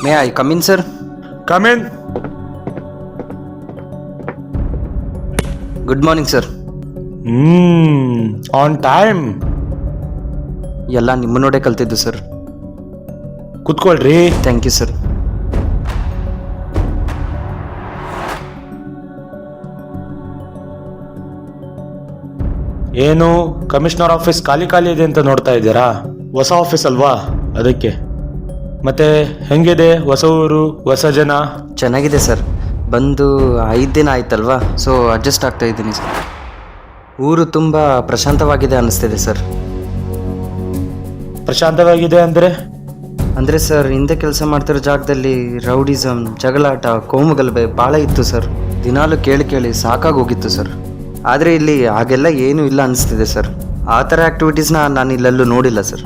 May I come in sir? Come in. Good morning sir. On time. ಎಲ್ಲ ನಿಮ್ಮ ನೋಡೇ ಕಲ್ತಿದ್ದು ಸರ್. ಕುತ್ಕೊಳ್ರಿ. Thank you sir. ಏನು ಕಮಿಷನರ್ ಆಫೀಸ್ ಖಾಲಿ ಖಾಲಿ ಇದೆ ಅಂತ ನೋಡ್ತಾ ಇದ್ದೀರಾ? ಹೊಸ ಆಫೀಸ್ ಅಲ್ವಾ, ಅದಕ್ಕೆ. ಮತ್ತೆ ಹೆಂಗಿದೆ ಹೊಸ ಊರು, ಹೊಸ ಜನ? ಚೆನ್ನಾಗಿದೆ ಸರ್. ಬಂದು 5 ದಿನ ಆಯ್ತಲ್ವಾ, ಸೊ ಅಡ್ಜಸ್ಟ್ ಆಗ್ತಾ ಇದ್ದೀನಿ ಸರ್. ಊರು ತುಂಬ ಪ್ರಶಾಂತವಾಗಿದೆ ಅನ್ನಿಸ್ತಿದೆ ಸರ್. ಪ್ರಶಾಂತವಾಗಿದೆ ಅಂದರೆ ಸರ್, ಹಿಂದೆ ಕೆಲಸ ಮಾಡ್ತಿರೋ ಜಾಗದಲ್ಲಿ ರೌಡಿಸಮ್, ಜಗಳಾಟ, ಕೋಮುಗಲಭೆ ಭಾಳ ಇತ್ತು ಸರ್. ದಿನಾಲು ಕೇಳಿ ಕೇಳಿ ಸಾಕಾಗೋಗಿತ್ತು ಸರ್. ಆದರೆ ಇಲ್ಲಿ ಹಾಗೆಲ್ಲ ಏನೂ ಇಲ್ಲ ಅನ್ನಿಸ್ತಿದೆ ಸರ್. ಆ ಥರ ಆ್ಯಕ್ಟಿವಿಟೀಸ್ನ ನಾನು ಇಲ್ಲೆಲ್ಲೂ ನೋಡಿಲ್ಲ ಸರ್.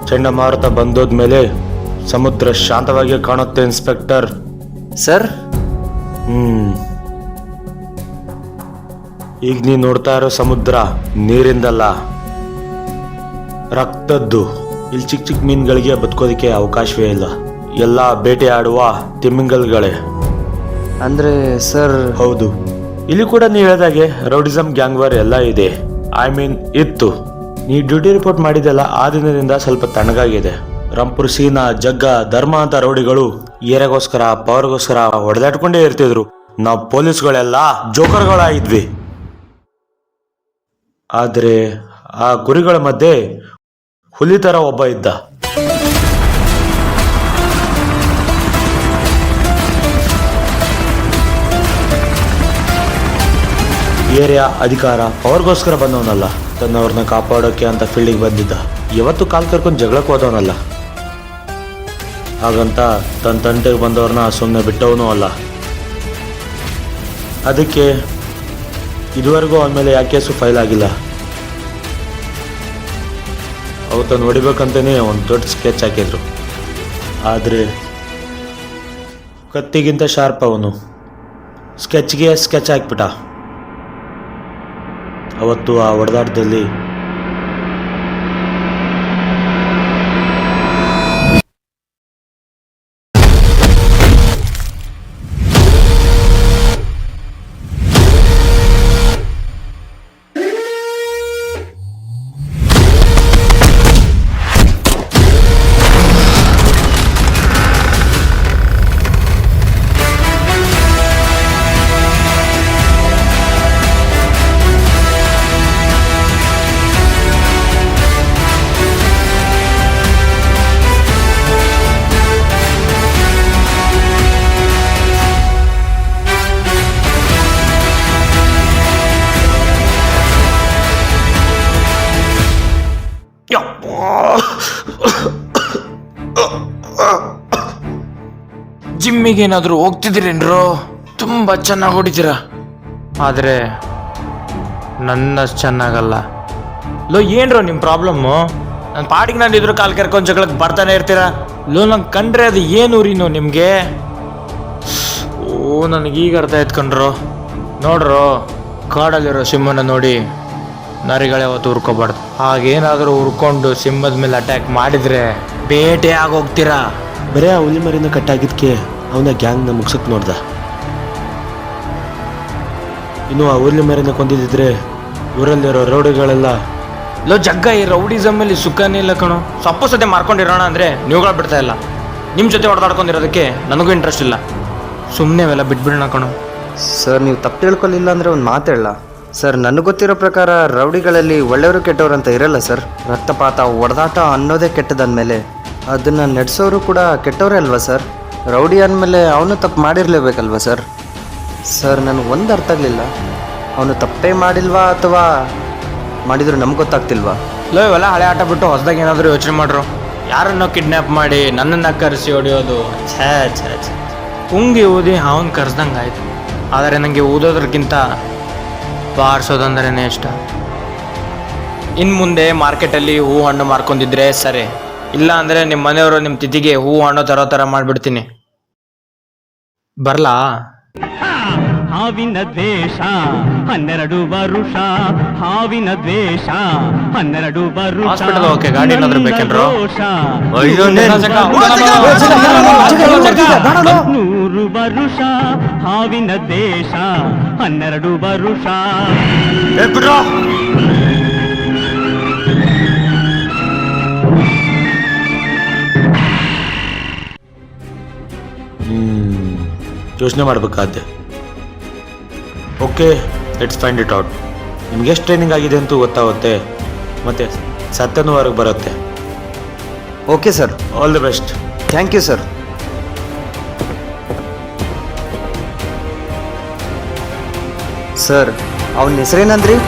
ಚಂಡಮಾರುತ ಬಂದೋದ್ಮೇಲೆ ಸಮುದ್ರ ಶಾಂತವಾಗಿ ಕಾಣುತ್ತೆ ಇನ್ಸ್ಪೆಕ್ಟರ್. ಸರ್, ಈಗ ನೀ ನೋಡ್ತಾ ಇರೋ ಸಮುದ್ರ ನೀರಿಂದಲ್ಲ, ರಕ್ತದ್ದು. ಇಲ್ಲಿ ಚಿಕ್ಕ ಚಿಕ್ಕ ಮೀನುಗಳಿಗೆ ಬದುಕೋದಕ್ಕೆ ಅವಕಾಶವೇ ಇಲ್ಲ. ಎಲ್ಲ ಬೇಟೆಯಾಡುವ ತಿಮ್ಮಿಂಗಲ್ಗಳೇ. ಅಂದರೆ ಸರ್? ಹೌದು, ಇಲ್ಲಿ ಕೂಡ ನೀವು ಹೇಳಿದಾಗೆ ರೌಡಿಸಮ್, ಗ್ಯಾಂಗ್ ವಾರ್ ಎಲ್ಲ ಇದೆ. ಇತ್ತು. ನೀ ಡ್ಯೂಟಿ ರಿಪೋರ್ಟ್ ಮಾಡಿದೆಲ್ಲ ಆ ದಿನದಿಂದ ಸ್ವಲ್ಪ ತಣ್ಣಗಾಗಿದೆ. ರಂಪುರ್, ಸೀನಾ, ಜಗ್ಗ, ಧರ್ಮ ಅಂತ ರೌಡಿಗಳು ಏರಿಯಾಗೋಸ್ಕರ, ಪವರ್ಗೋಸ್ಕರ ಹೊಡೆದಾಡ್ಕೊಂಡೇ ಇರ್ತಿದ್ರು. ನಾವು ಪೊಲೀಸ್ಗಳೆಲ್ಲ ಜೋಕರ್ಗಳಾಗಿದ್ವಿ. ಆದ್ರೆ ಆ ಗುರಿಗಳ ಮಧ್ಯೆ ಹುಲಿ ತರ ಒಬ್ಬ ಇದ್ದ. ಏರಿಯಾ ಅಧಿಕಾರ, ಪವರ್ಗೋಸ್ಕರ ಬಂದವನಲ್ಲ, ತನ್ನವ್ರನ್ನ ಕಾಪಾಡೋಕೆ ಅಂತ ಫೀಲ್ಡಿಗೆ ಬಂದಿದ್ದ. ಯಾವತ್ತು ಕಾಲ್ ಕರ್ಕೊಂಡು ಜಗಳಕ್ಕೆ ಹೋದವನಲ್ಲ. ಹಾಗಂತ ತನ್ನ ತಂಟೆಗೆ ಬಂದವ್ರನ್ನ ಸುಮ್ಮನೆ ಬಿಟ್ಟವನೂ ಅಲ್ಲ. ಅದಕ್ಕೆ ಇದುವರೆಗೂ ಅವನ ಮೇಲೆ ಯಾಕೆ ಕೇಸು ಫೈಲ್ ಆಗಿಲ್ಲ. ಅವತ್ತನ್ನು ಹೊಡಿಬೇಕಂತನೇ ಒಂದು ದೊಡ್ಡ ಸ್ಕೆಚ್ ಹಾಕಿದ್ರು. ಆದರೆ ಕತ್ತಿಗಿಂತ ಶಾರ್ಪ್ ಅವನು. ಸ್ಕೆಚ್ಗೆ ಸ್ಕೆಚ್ ಹಾಕ್ಬಿಟ್ಟ. ಅವತ್ತು ಆ ಹೊಡೆದಾಟದಲ್ಲಿ ಜಿಮ್ಮಿಗೆ ಏನಾದರೂ ಹೋಗ್ತಿದ್ದೀರೇನ್ರೋ? ತುಂಬ ಚೆನ್ನಾಗಿ ಹೊಡಿತೀರ, ಆದರೆ ನನ್ನಷ್ಟು ಚೆನ್ನಾಗಲ್ಲ. ಏನ್ರೋ ನಿಮ್ಮ ಪ್ರಾಬ್ಲಮ್ಮು? ನನ್ನ ಪಾಡಿಗೆ ನಾನು ಇದ್ರ ಕಾಲು ಕೆರ್ಕೊಂಡು ಜಗಳಕ್ಕೆ ಬರ್ತಾನೆ ಇರ್ತೀರ. ನಂಗೆ ಕಂಡ್ರೆ ಅದು ಏನು ಊರಿನೋ ನಿಮಗೆ? ನನಗೀಗ ಅರ್ಥ ಆಯ್ತ್ಕೊಂಡ್ರು. ನೋಡ್ರೋ, ಕಾಡಲ್ಲಿರೋ ಸಿಂಹನ ನೋಡಿ ನರಿಗಳು ಯಾವತ್ತು ಹುರ್ಕೋಬಾರ್ದು. ಹಾಗೇನಾದರೂ ಹುರ್ಕೊಂಡು ಸಿಂಹದ ಮೇಲೆ ಅಟ್ಯಾಕ್ ಮಾಡಿದರೆ ಬೇಟೆ ಆಗೋಗ್ತೀರಾ. ಬರೀ ಆ ಹುಲಿ ಮರಿನ ಕಟ್ಟಾಗಿದ್ದಕ್ಕೆ ಅವನ ಗ್ಯಾಂಗ್ನ ಮುಗ್ಸಕ್ಕೆ ನೋಡ್ದ. ಇನ್ನು ಆ ಹುಲಿ ಮರಿನ ಕೊಂದಿದ್ರೆ ಊರಲ್ಲಿರೋ ರೌಡಿಗಳೆಲ್ಲ ಜಗ್ಗ ಈ ರೌಡಿಸಮ್ಮಲ್ಲಿ ಸುಖನೇ ಇಲ್ಲ ಕಣೋ. ಸೊಪ್ಪು ಸದ್ಯ ಮಾರ್ಕೊಂಡಿರೋಣ ಅಂದರೆ ನೀವುಗಳು ಬಿಡ್ತಾ ಇಲ್ಲ. ನಿಮ್ಮ ಜೊತೆ ಹೊಡೆದಾಡ್ಕೊಂಡಿರೋದಕ್ಕೆ ನನಗೂ ಇಂಟ್ರೆಸ್ಟ್ ಇಲ್ಲ. ಸುಮ್ಮನೆ ಅವೆಲ್ಲ ಬಿಟ್ಬಿಡೋಣ ಕಣೋ. ಸರ್, ನೀವು ತಪ್ಪು ತಿಳ್ಕೊಳ್ಳಿಲ್ಲ ಅಂದರೆ ಒಂದು ಮಾತು ಹೇಳ ಸರ್. ನನಗೆ ಗೊತ್ತಿರೋ ಪ್ರಕಾರ ರೌಡಿಗಳಲ್ಲಿ ಒಳ್ಳೆಯವರು ಕೆಟ್ಟವರು ಅಂತ ಇರಲ್ಲ ಸರ್. ರಕ್ತಪಾತ, ಹೊಡೆದಾಟ ಅನ್ನೋದೇ ಕೆಟ್ಟದಂದಮೇಲೆ ಅದನ್ನು ನಡೆಸೋರು ಕೂಡ ಕೆಟ್ಟವರೇ ಅಲ್ವಾ ಸರ್? ರೌಡಿ ಅಂದಮೇಲೆ ಅವನು ತಪ್ಪು ಮಾಡಿರಲೇಬೇಕಲ್ವ ಸರ್? ಸರ್, ನನಗೆ ಒಂದು ಅರ್ಥ ಆಗಲಿಲ್ಲ. ಅವನು ತಪ್ಪೇ ಮಾಡಿಲ್ವಾ ಅಥವಾ ಮಾಡಿದ್ರು ನಮ್ಗೆ ಗೊತ್ತಾಗ್ತಿಲ್ವಾ? ಇವೆಲ್ಲ ಹಳೆ ಆಟ ಬಿಟ್ಟು ಹೊಸದಾಗಿ ಏನಾದರೂ ಯೋಚನೆ ಮಾಡ್ರು. ಯಾರನ್ನೋ ಕಿಡ್ನ್ಯಾಪ್ ಮಾಡಿ ನನ್ನನ್ನು ಕರೆಸಿ ಹೊಡೆಯೋದು, ಛೇ ಛೇ ಛೇ. ಉಂಗಿ ಊದಿ ಅವನು ಕರೆಸ್ದಂಗೆ ಆಯಿತು. ಆದರೆ ನನಗೆ ಊದೋದ್ರಕ್ಕಿಂತ ಬಾರಿಸೋದಂದ್ರೇ ಇಷ್ಟ. ಇನ್ನು ಮುಂದೆ ಮಾರ್ಕೆಟಲ್ಲಿ ಹೂ ಹಣ್ಣು ಮಾರ್ಕೊಂಡಿದ್ರೆ ಸರಿ, ಇಲ್ಲ ಅಂದರೆ ನಿಮ್ಮ ಮನೆಯವರು ನಿಮ್ಮ ತಿಥಿಗೆ ಹೂ ಹಣ್ಣು ತರೋ ಥರ ಮಾಡಿಬಿಡ್ತೀನಿ. ಬರಲಾ? ಹಾವಿನ ದ್ವೇಷ 12 ವರುಷ ಹಾವಿನ ದ್ವೇಷ 12 ವರುಷ Hospital ಹೋಗಕ್ಕೆ ಗಾಡಿ ಏನಾದ್ರು ಬೇಕೇನ್ರೋ? ಅಯ್ಯೋ 100 ವರುಷ ಹಾವಿನ ದ್ವೇಷ 12 ವರುಷ ಯೋಚನೆ ಮಾಡ್ಬೇಕಾದ್ದೆ. Okay, let's find it out. ನಿಮ್ಗೆ ಎಷ್ಟು ಟ್ರೈನಿಂಗ್ ಆಗಿದೆ ಅಂತೂ ಗೊತ್ತಾಗುತ್ತೆ, ಮತ್ತೆ ಸತ್ಯನೂ ಹೊರಗೆ ಬರುತ್ತೆ. Okay sir, all the best. Thank you sir. Sir, ಅವನ ಹೆಸರೇನಂದ್ರಿ?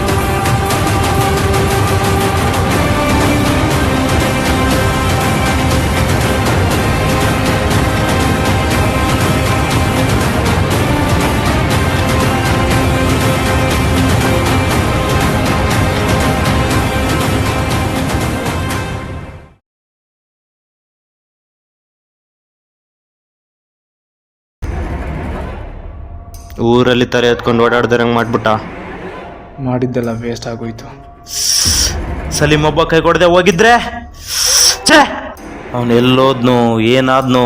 ಊರಲ್ಲಿ ತಲೆ ಎತ್ಕೊಂಡು ಓಡಾಡ್ದಂಗೆ ಮಾಡ್ಬಿಟ್ಟ. ಮಾಡಿದ್ದೆಲ್ಲ ವೇಸ್ಟ್ ಆಗೋಯ್ತು. ಸಲೀಮ್ ಒಬ್ಬ ಕೈ ಕೊಡದೆ ಹೋಗಿದ್ರೆ ಅವನು ಎಲ್ಲೋದ್ನು ಏನಾದ್ನು.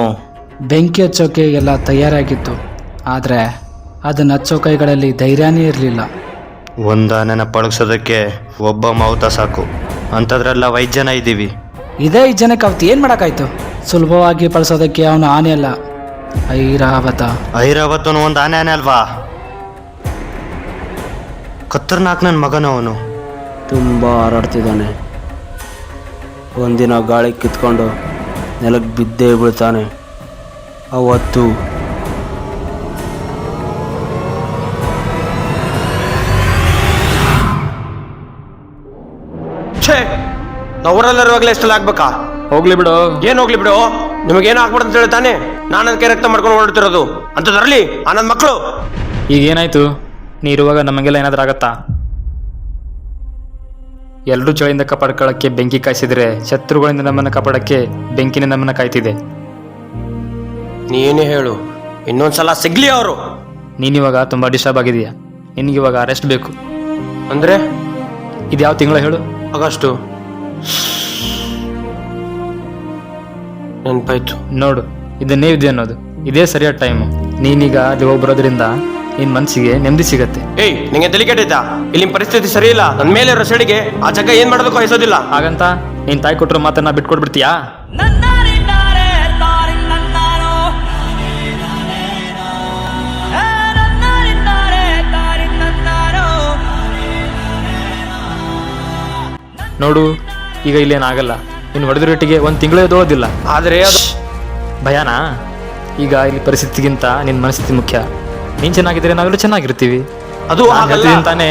ಬೆಂಕಿ ಹಚ್ಚೋಕೆ ಎಲ್ಲ ತಯಾರಾಗಿತ್ತು, ಆದರೆ ಅದನ್ನು ಹಚ್ಚೋ ಕೈಗಳಲ್ಲಿ ಧೈರ್ಯನೇ ಇರಲಿಲ್ಲ. ಒಂದಾನೆನ ಪಳಗ್ಸೋದಕ್ಕೆ ಒಬ್ಬ ಮಾವುತ ಸಾಕು, ಅಂಥದ್ರೆಲ್ಲ 5 ಜನ ಇದ್ದೀವಿ. ಇದೇ 5 ಜನಕ್ಕೆ ಅವತ್ತು ಏನು ಮಾಡೋಕ್ಕಾಯ್ತು? ಸುಲಭವಾಗಿ ಬಳಸೋದಕ್ಕೆ ಅವನು ಆನೆ ಅಲ್ಲ, ಐರಾವತ. ಐರಾವತನು ಒಂದು ಆನೆ ಅಲ್ವಾ? ಖತರ್ನಾಕ್ ನನ್ನ ಮಗನ ಅವನು. ತುಂಬ ಹಾರಾಡ್ತಿದ್ದಾನೆ. ಒಂದಿನ ಗಾಳಿ ಕಿತ್ಕೊಂಡು ನೆಲಕ್ಕೆ ಬಿದ್ದೇ ಬೀಳ್ತಾನೆ. ಅವತ್ತು ಅವರೆಲ್ಲರುವಾಗಲೇ ಎಷ್ಟೆಲ್ಲ ಆಗ್ಬೇಕಾ? ಹೋಗ್ಲಿ ಬಿಡು. ಏನ್ ಹೋಗ್ಲಿ ಬಿಡು, ನಿಮಗೇನು ಆಗ್ಬಾರ್ದು ಅಂತ ಹೇಳ್ತಾನೆ. ನಾನು ಅದಕ್ಕೆ ರಕ್ತ ಮಾಡ್ಕೊಂಡು ಓಡಾಡ್ತಿರೋದು ಅಂಥದ್ರಲ್ಲಿ ಆ ನನ್ನ ಮಕ್ಕಳು. ಈಗೇನಾಯ್ತು? ನೀ ಇರುವಾಗ ನಮಗೆಲ್ಲ ಏನಾದರೂ ಆಗತ್ತಾ? ಎಲ್ಲರೂ ಚಳಿಯಿಂದ ಕಾಪಾಡ್ಕೊಳ್ಳೋಕ್ಕೆ ಬೆಂಕಿ ಕಾಯಿಸಿದ್ರೆ ಶತ್ರುಗಳಿಂದ ನಮ್ಮನ್ನು ಕಾಪಾಡೋಕ್ಕೆ ಬೆಂಕಿನೇ ನಮ್ಮನ್ನು ಕಾಯ್ತಿದೆ. ನೀನೇ ಹೇಳು, ಇನ್ನೊಂದ್ಸಲ ಸಿಗ್ಲಿ ಅವರು. ನೀನಿವಾಗ ತುಂಬ ಡಿಸ್ಟರ್ಬ್ ಆಗಿದೆಯಾ? ನಿನಗಿವಾಗ ರೆಸ್ಟ್ ಬೇಕು. ಅಂದ್ರೆ ಇದು ಯಾವ ತಿಂಗಳ ಹೇಳು? ಆಗಸ್ಟು. ನೆನಪಾಯ್ತು. ನೋಡು, ಇದನ್ನೇ ಇದೆ ಅನ್ನೋದು. ಇದೇ ಸರಿಯಾದ ಟೈಮು. ನೀನೀಗ ಅಲ್ಲಿ ಹೋಗಿ ಬರೋದ್ರಿಂದ ನಿನ್ನ ಮನಸ್ಸಿಗೆ ನೆಮ್ಮದಿ ಸಿಗತ್ತೆ. ಏಯ್, ನಿಂಗೆ ತಲೆ ಕೆಟ್ಟೈತಾ? ಇಲ್ಲಿನ ಪರಿಸ್ಥಿತಿ ಸರಿ ಇಲ್ಲ. ನನ್ನ ಮೇಲೆ ಇರೋ ಸೆಡಿಗೆ ಆ ಜಗ ಏನ್ ಮಾಡೋದಕ್ಕೂ ಅನಿಸೋದಿಲ್ಲ. ಹಾಗಂತ ನೀನು ತಾಯಿ ಕೊಟ್ಟರು ಮಾತನ್ನ ಬಿಟ್ಕೊಡ್ಬಿಡ್ತೀಯಾ? ನೋಡು, ಈಗ ಇಲ್ಲೇನಾಗಲ್ಲ. ಇನ್ನು ಹೊಡೆದ ರೇಟಿಗೆ 1 ತಿಂಗಳೇ ಓದಿಲ್ಲ. ಆದ್ರೆ ಅದು ಭಯನಾ? ಈಗ ಇಲ್ಲಿ ಪರಿಸ್ಥಿತಿಗಿಂತ ನಿನ್ನ ಮನಸ್ಥಿತಿ ಮುಖ್ಯ. ನೀನು ಚೆನ್ನಾಗಿದ್ರೆ ನಾವೆಲ್ಲರೂ ಚೆನ್ನಾಗಿರ್ತೀವಿ. ಅದು ನಾನ್ ಹಾಗಲ್ಲ. ಹೇಳ್ತಿದ್ದೀನಿ ತಾನೇ,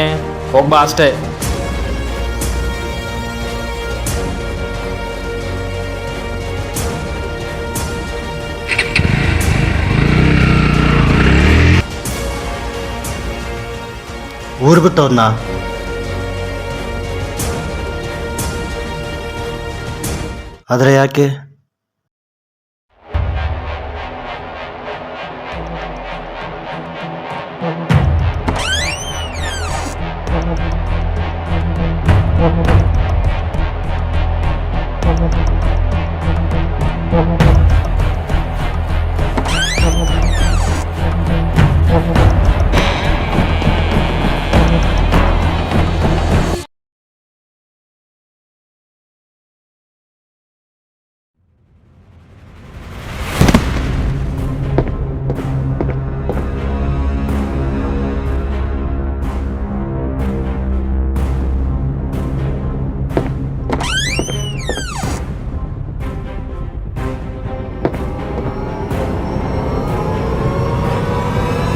ಹೋಗ್ಬಾ ಅಷ್ಟೇ. ಊರು ಬಿಟ್ಟವ್ರನ್ನ ಆದರೆ ಯಾಕೆ?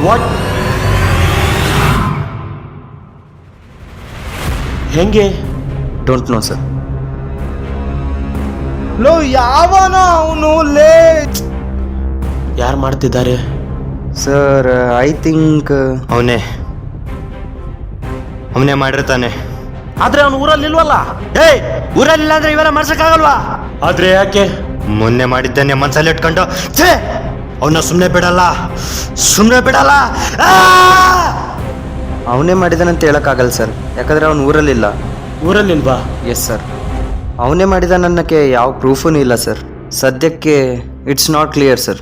ವಾಟ್? ಹೆಂಗೆ? Don't know sir. ಲೋ, ಯಾವನ ಅವನು? ಲೇ, ಯಾರು ಮಾಡ್ತಿದ್ದಾರೆ? ಸರ್, ಐ ಥಿಂಕ್ ಅವನೇ ಮಾಡಿರ್ತಾನೆ. ಆದ್ರೆ ಅವನು ಊರಲ್ಲಿ ಇಲ್ವಲ್ಲ. ಏಯ್, ಊರಲ್ಲಿಲ್ಲ ಅಂದ್ರೆ ಇವೆಲ್ಲ ಮಾಡ್ಸಕ್ಕಾಗಲ್ವಾ? ಆದ್ರೆ ಯಾಕೆ? ಮೊನ್ನೆ ಮಾಡಿದ್ದನ್ನೇ ಮನ್ಸಲ್ಲಿ ಇಟ್ಕೊಂಡು ಛೇ ಅವನ್ನ ಸುಮ್ಮನೆ ಬಿಡಲ್ಲ, ಸುಮ್ಮನೆ ಬಿಡಲ್ಲ. ಅವನೇ ಮಾಡಿದಾನಂತ ಹೇಳೋಕ್ಕಾಗಲ್ಲ ಸರ್, ಯಾಕಂದರೆ ಅವನು ಊರಲ್ಲಿಲ್ಲ. ಊರಲ್ಲಿಲ್ವಾ? ಎಸ್ ಸರ್, ಅವನೇ ಮಾಡಿದಾನನ್ನಕ್ಕೆ ಯಾವ ಪ್ರೂಫೂ ಇಲ್ಲ ಸರ್. ಸದ್ಯಕ್ಕೆ ಇಟ್ಸ್ ನಾಟ್ ಕ್ಲಿಯರ್ ಸರ್.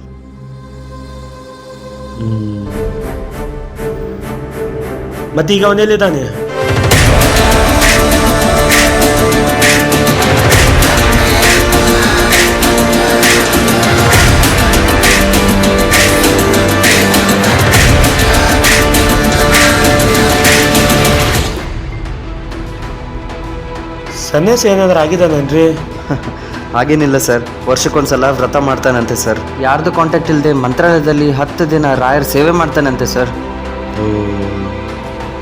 ಮತ್ತೀಗ ಅವನೆಲ್ಲಿದ್ದಾನೆ? ಸನ್ಯಾಸ ಏನಾದ್ರೂ ಆಗಿದ್ದಾನನ್ರಿ? ಹಾಗೇನಿಲ್ಲ ಸರ್, ವರ್ಷಕ್ಕೊಂದ್ಸಲ ವ್ರತ ಮಾಡ್ತಾನಂತೆ ಸರ್. ಯಾರ್ದು ಕಾಂಟ್ಯಾಕ್ಟ್ ಇಲ್ಲದೆ ಮಂತ್ರಾಲಯದಲ್ಲಿ 10 ದಿನ ರಾಯರ್ ಸೇವೆ ಮಾಡ್ತಾನಂತೆ ಸರ್.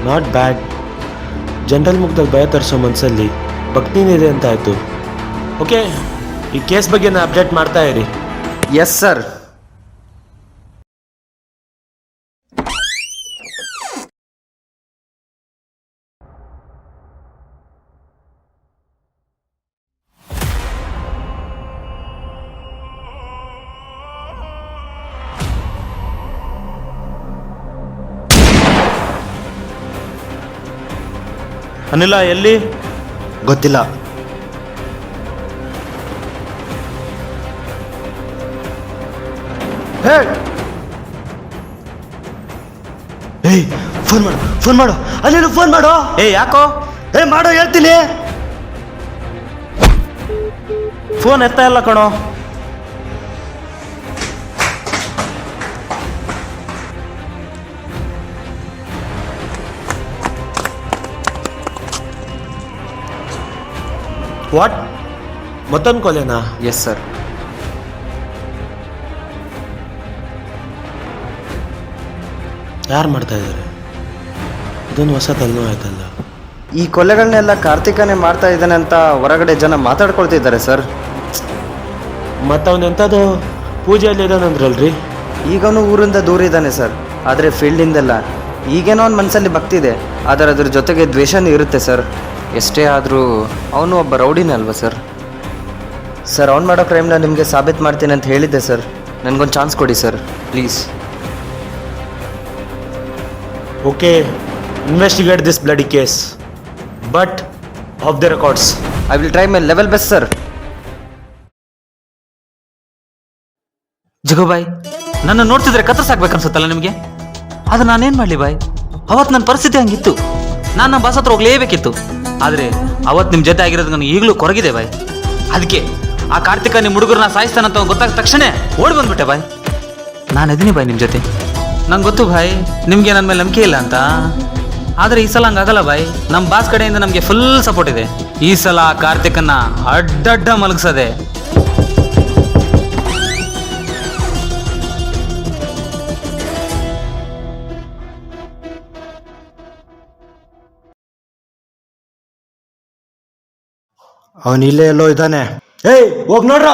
Not bad. ಜನರಲ್ ಮುಗ್ದಾಗ ಭಯ ತರಿಸೋ ಮನಸ್ಸಲ್ಲಿ ಭಕ್ತಿನಿದೆ ಅಂತ ಆಯಿತು. ಓಕೆ, ಈ ಕೇಸ್ ಬಗ್ಗೆ ಅಪ್ಡೇಟ್ ಮಾಡ್ತಾ ಇರಿ. Yes sir. ಅನಿಲ ಎಲ್ಲಿ? ಗೊತ್ತಿಲ್ಲ. ಏಯ್, ಫೋನ್ ಮಾಡು, ಫೋನ್ ಮಾಡು, ಅಲ್ಲೇನು ಫೋನ್ ಮಾಡು. ಯಾಕೋ? ಮಾಡೋ, ಹೇಳ್ತೀನಿ. ಫೋನ್ ಎತ್ತಾ ಇಲ್ಲ ಕಣೋ. ವಾಟ್? ಮತ್ತೊಂದು ಕೊಲೆನಾ? Yes sir. ಯಾರು ಮಾಡ್ತಾ ಇದ್ದಾರೆ? ಇದೊಂದು ಹೊಸ ತಲೆನೋವು ಆಯ್ತಲ್ಲ. ಈ ಕೊಲೆಗಳನ್ನೆಲ್ಲ ಕಾರ್ತಿಕನೇ ಮಾಡ್ತಾ ಇದ್ದಾನೆ ಅಂತ ಹೊರಗಡೆ ಜನ ಮಾತಾಡ್ಕೊಳ್ತಿದ್ದಾರೆ ಸರ್. ಮತ್ತವನೆಂಥದ್ದು ಪೂಜೆಯಲ್ಲಿ ಇದ್ದಾನಂದ್ರಲ್ರಿ? ಈಗವನು ಊರಿಂದ ದೂರ ಇದ್ದಾನೆ ಸರ್, ಆದರೆ ಫೀಲ್ಡಿಂದೆಲ್ಲ ಈಗೇನೋ ಅವ್ನ ಮನಸ್ಸಲ್ಲಿ ಭಕ್ತಿ ಇದೆ, ಆದರೆ ಅದ್ರ ಜೊತೆಗೆ ದ್ವೇಷನೂ ಇರುತ್ತೆ ಸರ್. ಎಷ್ಟೇ ಆದರೂ ಅವನು ಒಬ್ಬ ರೌಡಿನೇ ಅಲ್ವಾ ಸರ್. ಸರ್, ಅವ್ನು ಮಾಡೋ ಕ್ರೈಮ್ನ ನಿಮಗೆ ಸಾಬೀತು ಮಾಡ್ತೀನಿ ಅಂತ ಹೇಳಿದ್ದೆ ಸರ್. ನನಗೊಂದು ಚಾನ್ಸ್ ಕೊಡಿ sir, please. Okay, investigate this bloody case, but off the records. I will try my level best sir. Jagu boy, ನನ್ನ ನೋಡ್ತಿದ್ರೆ ಕತ್ತರಿಸಾಕ್ಬೇಕನ್ಸುತ್ತಲ್ಲ ನಿಮಗೆ? ಅದು ನಾನೇನು ಮಾಡಲಿ ಬಾಯ್, ಅವತ್ತು ನನ್ನ ಪರಿಸ್ಥಿತಿ ಹಂಗಿತ್ತು. ನಾನು ನಮ್ಮ ಬಾಸ್ ಹತ್ರ ಹೋಗ್ಲೇಬೇಕಿತ್ತು. ಆದರೆ ಅವತ್ತು ನಿಮ್ಮ ಜೊತೆ ಆಗಿರೋದು ನನಗೆ ಈಗಲೂ ಕೊರಗಿದೆ ಬಾಯ್. ಅದಕ್ಕೆ ಆ ಕಾರ್ತಿಕ ನಿಮ್ಮ ಹುಡುಗರನ್ನ ಸಾಯಿಸ್ತಾನಂತ ಗೊತ್ತಾದ ತಕ್ಷಣ ಓಡಿ ಬಂದ್ಬಿಟ್ಟೆ ಬಾಯ್. ನಾನು ಇದೀನಿ ಬಾಯ್ ನಿಮ್ಮ ಜೊತೆ. ನಂಗೆ ಗೊತ್ತು ಬಾಯ್, ನಿಮಗೆ ನನ್ನ ಮೇಲೆ ನಂಬಿಕೆ ಇಲ್ಲ ಅಂತ. ಆದರೆ ಈ ಸಲ ಹಂಗಾಗಲ್ಲ ಬಾಯ್. ನಮ್ಮ ಬಾಸ್ ಕಡೆಯಿಂದ ನಮಗೆ ಫುಲ್ ಸಪೋರ್ಟ್ ಇದೆ. ಈ ಸಲ ಆ ಕಾರ್ತಿಕನ್ನ ಅಡ್ಡಡ್ಡ ಮಲಗಿಸದೆ. ಅವನು ಇಲ್ಲೇ ಎಲ್ಲೋ ಇದ್ದಾನೆ. ಏಯ್, ಹೋಗ್ ನೋಡ್ರ.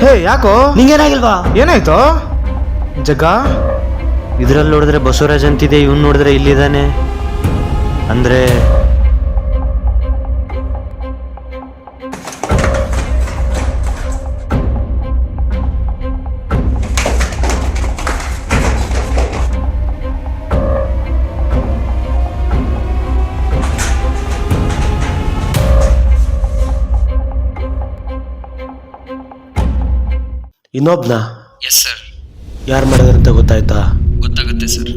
ಹೇ, ಯಾಕೋ? ನಿಂಗೇನಾಗಿಲ್ವಾ? ಏನಾಯ್ತು ಜಗ್ಗ? ಇದ್ರಲ್ಲಿ ನೋಡಿದ್ರೆ ಬಸವರಾಜ್ ಅಂತಿದೆ, ಇವನ್ ನೋಡಿದ್ರೆ ಇಲ್ಲಿದ್ದಾನೆ. ಅಂದ್ರೆ ಇನ್ನೊಬ್ನ? Yes sir. ಯಾರು ಮಾಡಿದ್ರಂತ ಗೊತ್ತಾಯ್ತಾ? ಗೊತ್ತಾಗುತ್ತೆ ಸರ್.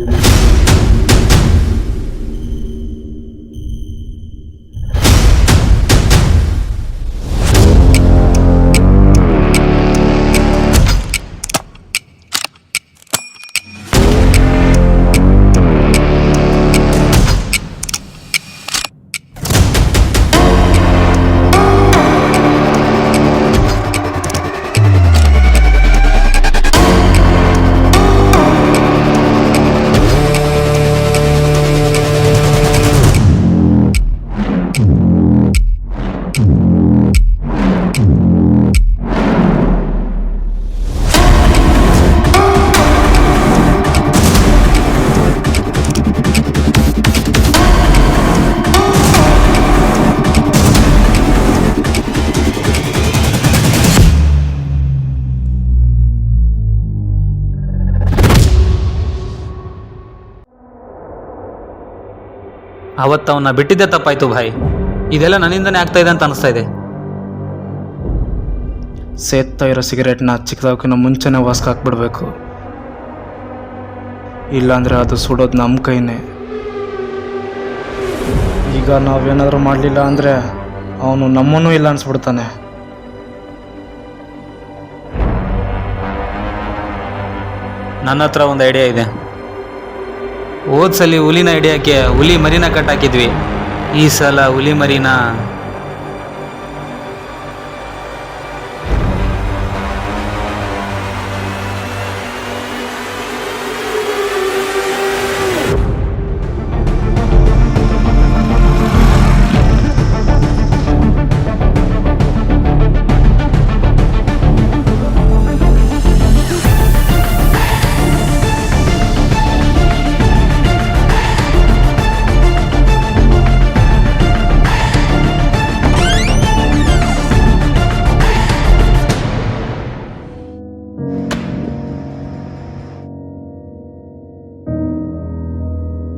ಅವತ್ತು ಅವನ್ನ ಬಿಟ್ಟಿದ್ದೆ ತಪ್ಪಾಯ್ತು ಭಾಯ್. ಇದೆಲ್ಲ ನನ್ನಿಂದನೇ ಆಗ್ತಾ ಇದೆ ಅಂತ ಅನಿಸ್ತಾ ಇದೆ. ಸೇದ್ತಾ ಇರೋ ಸಿಗರೇಟ್ನ ಚಿಕ್ಕದಕ್ಕಿಂತ ಮುಂಚೆನೇ ವಾಸ್ಕ್ ಹಾಕ್ಬಿಡ್ಬೇಕು, ಇಲ್ಲಾಂದರೆ ಅದು ಸುಡೋದು ನಮ್ಮ ಕೈನೇ. ಈಗ ನಾವೇನಾದರೂ ಮಾಡಲಿಲ್ಲ ಅಂದರೆ ಅವನು ನಮ್ಮನ್ನೂ ಇಲ್ಲ ಅನ್ಸ್ಬಿಡ್ತಾನೆ. ನನ್ನ ಹತ್ರ ಒಂದು ಐಡಿಯಾ ಇದೆ. ಹೋದ್ಸಲಿ ಹುಲಿನ ಹಿಡಿಯೋಕ್ಕೆ ಹುಲಿ ಮರಿನ ಕಟ್ಟಾಕಿದ್ವಿ. ಈ ಸಲ ಹುಲಿ ಮರಿನ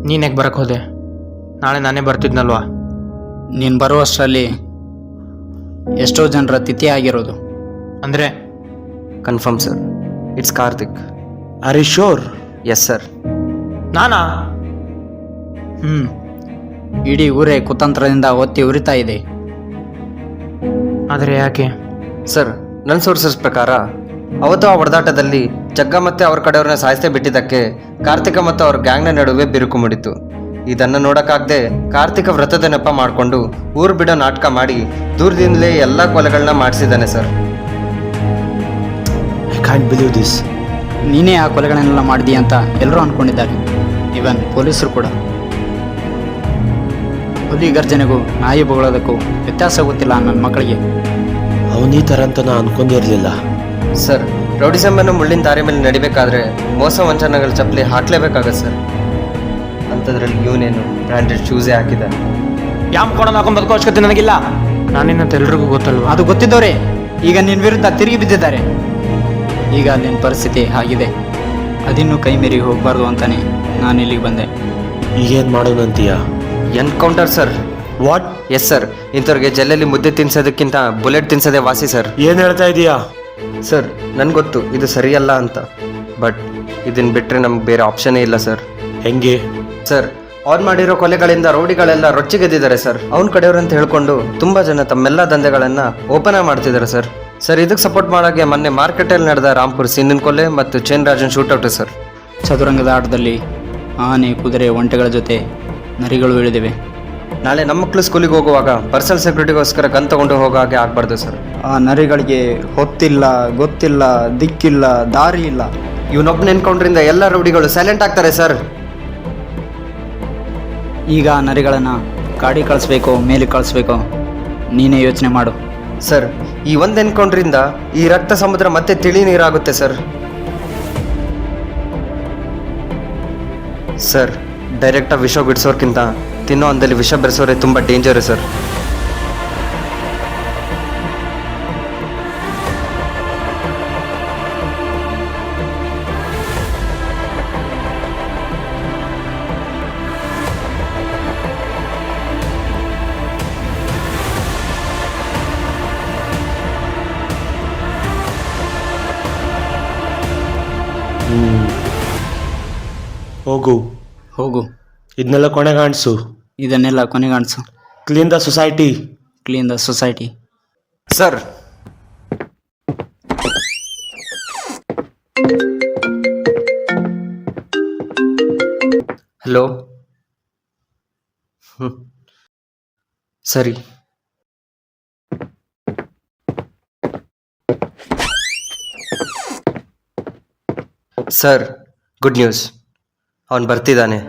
ನೀನು ಯಾಕೆ ಬರಕ್ಕೆ ಹೋದೆ? ನಾಳೆ ನಾನೇ ಬರ್ತಿದ್ನಲ್ವಾ? ನೀನು ಬರುವಷ್ಟರಲ್ಲಿ ಎಷ್ಟೋ ಜನರ ತಿಥಿ ಆಗಿರೋದು. ಅಂದರೆ confirm sir, it's Karthik. Are you sure? Yes sir. ನಾನಾ? ಇಡೀ ಊರೇ ಕುತಂತ್ರದಿಂದ ಒತ್ತಿ ಉರಿತಾ ಇದೆ. ಆದರೆ ಯಾಕೆ? ಸರ್, ನನ್ನ ಸೋರ್ಸಸ್ ಪ್ರಕಾರ ಅವತ್ತು ಆ ಹೊಡೆದಾಟದಲ್ಲಿ ಜಗ್ಗ ಮತ್ತೆ ಅವ್ರ ಕಡೆಯವ್ರನ್ನ ಸಾಯಿಸೇ ಬಿಟ್ಟಿದ್ದಕ್ಕೆ ಕಾರ್ತಿಕ ಮತ್ತು ಅವ್ರ ಗ್ಯಾಂಗ್ನ ನಡುವೆ ಬಿರುಕು ಮೂಡಿತು. ಇದನ್ನು ನೋಡೋಕ್ಕಾಗದೆ ಕಾರ್ತಿಕ ವ್ರತದ ನೆಪ ಮಾಡಿಕೊಂಡು ಊರು ಬಿಡೋ ನಾಟಕ ಮಾಡಿ ದೂರದಿಂದಲೇ ಎಲ್ಲ ಕೊಲೆಗಳನ್ನ ಮಾಡಿಸಿದ್ದಾನೆ sir. I can't believe this. ನೀನೇ ಆ ಕೊಲೆಗಳನ್ನೆಲ್ಲ ಮಾಡಿದಿ ಅಂತ ಎಲ್ಲರೂ ಅಂದ್ಕೊಂಡಿದ್ದಾರೆ, ಇವನ್ ಪೊಲೀಸರು ಕೂಡ. ಹುಲಿ ಗರ್ಜನೆಗೂ ನಾಯಿ ಬೊಗಳೋದಕ್ಕೂ ವ್ಯತ್ಯಾಸ ಗೊತ್ತಿಲ್ಲ ನನ್ನ ಮಕ್ಕಳಿಗೆ. ಅವನು ಈ ಥರ ಅಂತ ನಾನು ಅನ್ಕೊಂಡಿರಲಿಲ್ಲ. ಸರ್, ರೌಡಿಸಮ್ಮನ್ನು ಮುಳ್ಳಿನ ದಾರಿ ಮೇಲೆ ನಡಿಬೇಕಾದ್ರೆ ಮೋಸ ವಂಚನೆಗಳ ಚಪ್ಪಲಿ ಹಾಕ್ಲೇಬೇಕಾಗತ್ತೆ ಸರ್. ಅಂಥದ್ರಲ್ಲಿ ಇವನೇನು ಬ್ರ್ಯಾಂಡೆಡ್ ಶೂಸೇ ಹಾಕಿದ್ದಾನೆ. ಯಾಮ್ ಕೊಡೋದು ಹಾಕೊಂಡು ಬದುಕೋ ಅವಶ್ಯಕತೆ ನನಗಿಲ್ಲ. ನಾನಿನ್ನಂತ ಎಲ್ರಿಗೂ ಗೊತ್ತಲ್ವಾ? ಅದು ಗೊತ್ತಿದ್ದವರೇ ಈಗ ನಿನ್ನ ವಿರುದ್ಧ ತಿರುಗಿ ಬಿದ್ದಿದ್ದಾರೆ. ಈಗ ನಿನ್ನ ಪರಿಸ್ಥಿತಿ ಆಗಿದೆ, ಅದಿನ್ನೂ ಕೈ ಮೀರಿ ಹೋಗಬಾರ್ದು ಅಂತಾನೆ ನಾನು ಇಲ್ಲಿಗೆ ಬಂದೆ. ಈಗೇನು ಮಾಡೋಣಂತೀಯ? Encounter sir. What? Yes sir, ಇಂಥವ್ರಿಗೆ ಜೈಲಲ್ಲಿ ಮುದ್ದೆ ತಿನ್ಸೋದಕ್ಕಿಂತ ಬುಲೆಟ್ ತಿನ್ಸೋದೇ ವಾಸಿ ಸರ್. ಏನು ಹೇಳ್ತಾ ಇದೀಯಾ? ಸರ್, ನನಗೆ ಗೊತ್ತು ಇದು ಸರಿಯಲ್ಲ ಅಂತ, ಬಟ್ ಇದನ್ನು ಬಿಟ್ಟರೆ ನಮ್ಗೆ ಬೇರೆ ಆಪ್ಷನ್ನೇ ಇಲ್ಲ ಸರ್. ಹೆಂಗೆ? ಸರ್, ಅವ್ನು ಮಾಡಿರೋ ಕೊಲೆಗಳಿಂದ ರೌಡಿಗಳೆಲ್ಲ ರೊಚ್ಚಿಗೆದ್ದಿದ್ದಾರೆ ಸರ್. ಅವ್ನ ಕಡೆಯವ್ರು ಅಂತ ಹೇಳ್ಕೊಂಡು ತುಂಬ ಜನ ತಮ್ಮೆಲ್ಲ ದಂಧೆಗಳನ್ನು ಓಪನ್ ಆಗಿ ಮಾಡ್ತಿದ್ದಾರೆ ಸರ್. ಸರ್, ಇದಕ್ಕೆ ಸಪೋರ್ಟ್ ಮಾಡೋಕ್ಕೆ ಮೊನ್ನೆ ಮಾರ್ಕೆಟಲ್ಲಿ ನಡೆದ ರಾಂಪುರ್ ಸಿಂಧನ್ ಕೊಲೆ ಮತ್ತು ಚೇನ್ ರಾಜನ್ ಶೂಟೌಟ್ ಸರ್. ಚದುರಂಗದ ಆಟದಲ್ಲಿ ಆನೆ, ಕುದುರೆ, ಒಂಟೆಗಳ ಜೊತೆ ನರಿಗಳು ಇಳಿದಿವೆ. ನಾಳೆ ನಮ್ಮ ಮಕ್ಕಳು ಸ್ಕೂಲಿಗೆ ಹೋಗುವಾಗ ಪರ್ಸನಲ್ ಸೆಕ್ಯೂರಿಟಿಗೋಸ್ಕರ ಗನ್ ತಗೊಂಡು ಹೋಗೋ ಹಾಗೆ ಆಗಬಾರ್ದು ಸರ್. ಆ ನರಿಗಳಿಗೆ ಹೊತ್ತಿಲ್ಲ, ಗೊತ್ತಿಲ್ಲ, ದಿಕ್ಕಿಲ್ಲ, ದಾರಿ ಇಲ್ಲ. ಇವನೊಬ್ಬನ ಎನ್ಕೌಂಟ್ರಿಂದ ಎಲ್ಲ ರೌಡಿಗಳು ಸೈಲೆಂಟ್ ಆಗ್ತಾರೆ ಸರ್. ಈಗ ಆ ನರಿಗಳನ್ನು ಕಾಡಿ ಕಳಿಸ್ಬೇಕೋ ಮೇಲೆ ಕಳಿಸ್ಬೇಕೋ ನೀನೇ ಯೋಚನೆ ಮಾಡು. ಸರ್, ಈ ಒಂದು ಎನ್ಕೌಂಟ್ರಿಂದ ಈ ರಕ್ತ ಸಮುದ್ರ ಮತ್ತೆ ತಿಳಿ ನೀರಾಗುತ್ತೆ ಸರ್. ಸರ್, ಡೈರೆಕ್ಟಾಗಿ ವಿಷ ಬಿಡಿಸೋರ್ಕಿಂತ ತಿನ್ನೋ ಅಂದಲ್ಲಿ ವಿಷ ಬೆರೆಸೋರೆ ತುಂಬ ಡೇಂಜರ್ ಸರ್. ಹೋಗು ಹೋಗು, ಇದನ್ನೆಲ್ಲ ಕೊನೆಗಾಣಿಸು. ಇದನ್ನೆಲ್ಲ ಕೊನೆಗಾಣಿಸು. Clean the society. Clean the society. Sir, hello. ಸರಿ. ಸರ್, ಗುಡ್ ನ್ಯೂಸ್, ಅವನು ಬರ್ತಿದ್ದಾನೆ.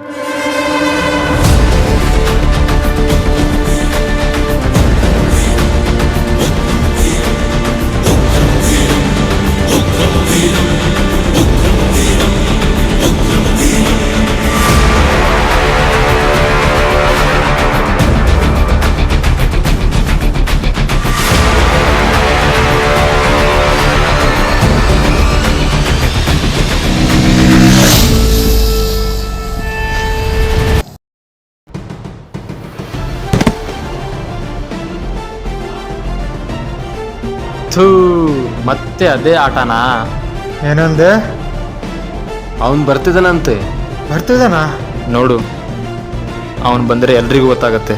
ಥೂ ಮತ್ತೆ ಅದೇ ಆಟನಾ? ಏನಂದೆ? ಅವನು ಬರ್ತಿದ್ದಾನಂತೆ. ಬರ್ತಿದ್ದಾನಾ? ನೋಡು, ಅವನು ಬಂದರೆ ಎಲ್ರಿಗೂ ಗೊತ್ತಾಗತ್ತೆ.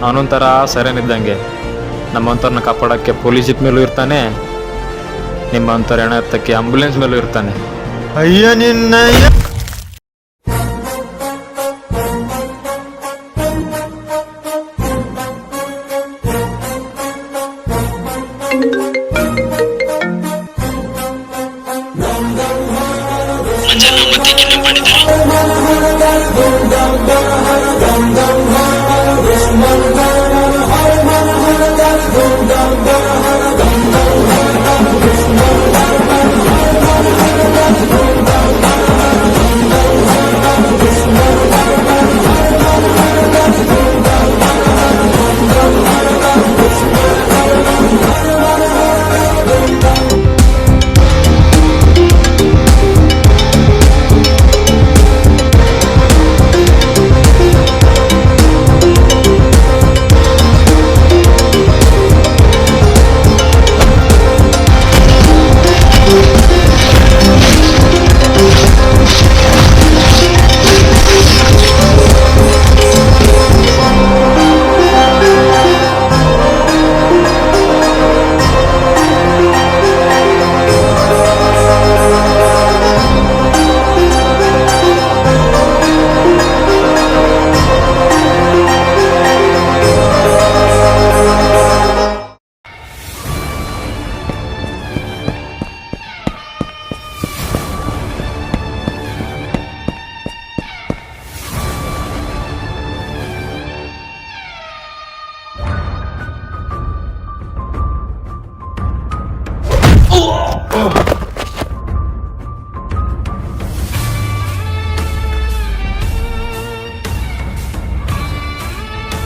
ಅವನೊಂಥರ ಸೈರನ್ ನಮ್ಮಂಥವ್ರನ್ನ ಕಾಪಾಡೋಕ್ಕೆ ಪೊಲೀಸ್ ಜೀಪ್ ಮೇಲೂ ಇರ್ತಾನೆ, ನಿಮ್ಮಂಥವ್ರ ಹೆಣ ಎತ್ತಕ್ಕೆ ಆಂಬುಲೆನ್ಸ್ ಮೇಲೂ ಇರ್ತಾನೆ. ಅಯ್ಯೋ ನಿನ್ನ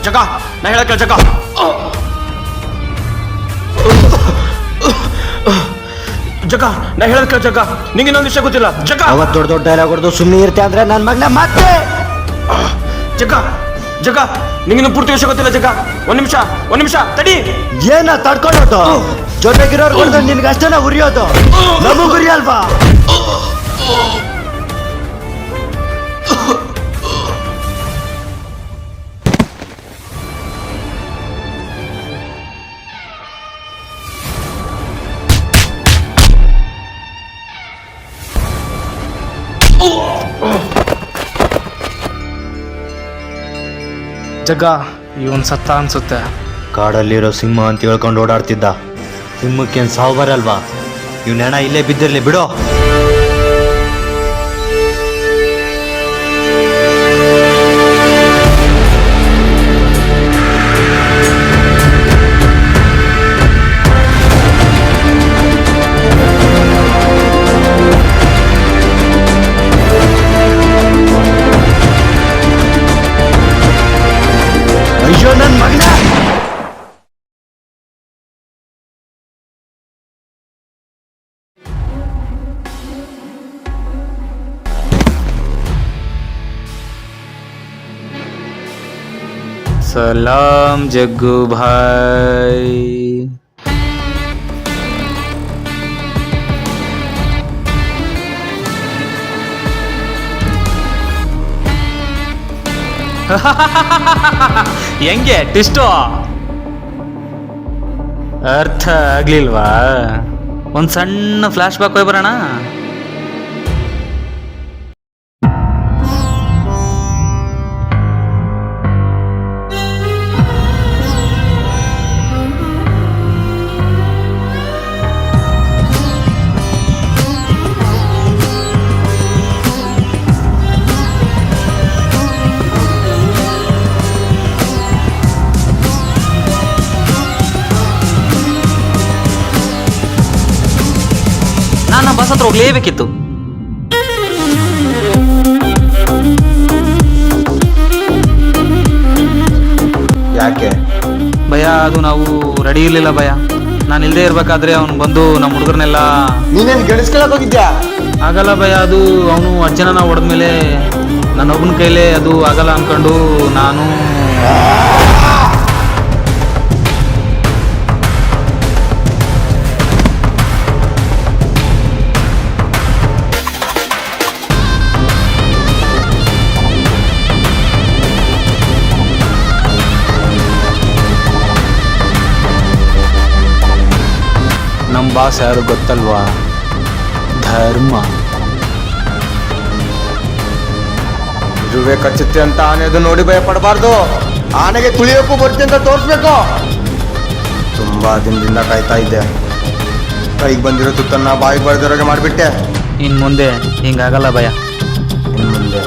ಜಗ, ನಾ ಹೇಳಕ್ಕೆ ಜಗ. ಜಗ, ನಾ ಹೇಳಕ್ಕೆ ಜಗ, ನಿಂಗೆ ಇನ್ನೊಂದು ವಿಷಯ ಗೊತ್ತಿಲ್ಲ ಜಗ. ಅವತ್ತು ದೊಡ್ಡ ದೊಡ್ಡ ಡೈಲಾಗ್ ಹೊಡೆದು ಸುಮ್ಮನೆ ಇರ್ತೆ ಅಂದ್ರೆ ನನ್ನ ಮಗನ ಮತ್ತೆ ಜಗ ಜಗ, ನಿಂಗಿನ್ನು ಪೂರ್ತಿ ವಿಷಯ ಗೊತ್ತಿಲ್ಲ ಜಗ. ಒಂದ್ ನಿಮಿಷ ತಡಿ. ಏನ ತಡ್ಕೊಳ್ಳೋದು? ಜೊತೆಗಿರೋರು ಹೊಡೆದು ನಿನ್ಗೆ ಅಷ್ಟೇನ ಉರಿಯೋದು, ನಮಗ್ ಉರಿಯಲ್ವಾ? ಜಗ್ಗ, ಇವನ್ ಸತ್ತ ಅನ್ಸುತ್ತೆ. ಕಾಡಲ್ಲಿರೋ ಸಿಂಹ ಅಂತ ಹೇಳ್ಕೊಂಡು ಓಡಾಡ್ತಿದ್ದ. ಸಿಂಹಕ್ಕೇನು ಸಾವು ಬರಲ್ವಾ? ಇವ್ನ ಹೆಣ ಇಲ್ಲೇ ಬಿದ್ದಿರ್ಲಿ ಬಿಡೋ. ಅಯ್ಯೋ ನನ್ನ ಮಗನ! ಸಲಾಂ ಜಗ್ಗು ಭಾಯ್. ಹೆಂಗೆ ಟಿಸ್ಟು ಅರ್ಥ ಆಗ್ಲಿಲ್ವಾ? ಒಂದು ಸಣ್ಣ ಫ್ಲಾಶ್ ಬ್ಯಾಕ್ ಹೋಗಿ ಬರೋಣ. ನಾನು ಬಸ್ ಹತ್ರ ಹೋಗ್ಲೇಬೇಕಿತ್ತು. ಯಾಕೆ ಭಯ, ಅದು ನಾವು ರೆಡಿ ಇರಲಿಲ್ಲ ಭಯ. ನಾನು ಇಲ್ಲದೆ ಇರ್ಬೇಕಾದ್ರೆ ಅವನು ಬಂದು ನಮ್ಮ ಹುಡುಗರನ್ನೆಲ್ಲ ನೀನೇನು ಗೆಳಿಸ್ಕೊಳಕ್ ಹೋಗಿದ್ಯಾ? ಆಗಲ್ಲ ಭಯ. ಅದು ಅವನು ಅಜ್ಜನ ಹೊಡೆದ್ಮೇಲೆ ನನ್ನೊಬ್ಬನ ಕೈಲೇ ಅದು ಆಗಲ್ಲ ಅಂದ್ಕೊಂಡು ನಾನು ಬಾಸ್ ಯಾರು ಗೊತ್ತಲ್ವಾ? ಧರ್ಮ. ಇರುವೆ ಕಚ್ಚುತ್ತೆ ಅಂತ ಆನೆದು ನೋಡಿ ಭಯ ಪಡಬಾರ್ದು. ಆನೆಗೆ ತುಳಿಯೋಕ್ಕೂ ಬರ್ತಿ ಅಂತ ತೋರಿಸ್ಬೇಕು. ತುಂಬಾ ದಿನದಿಂದ ಕಾಯ್ತಾ ಇದ್ದೆ. ಕೈಗೆ ಬಂದಿರೋ ತುತ್ತನ್ನ ಬಾಯಿಗೆ ಬರೆದಿರೋಗೆ ಮಾಡಿಬಿಟ್ಟೆ. ಇನ್ನು ಮುಂದೆ ಹಿಂಗಾಗಲ್ಲ ಭಯ. ಇನ್ನು ಮುಂದೆ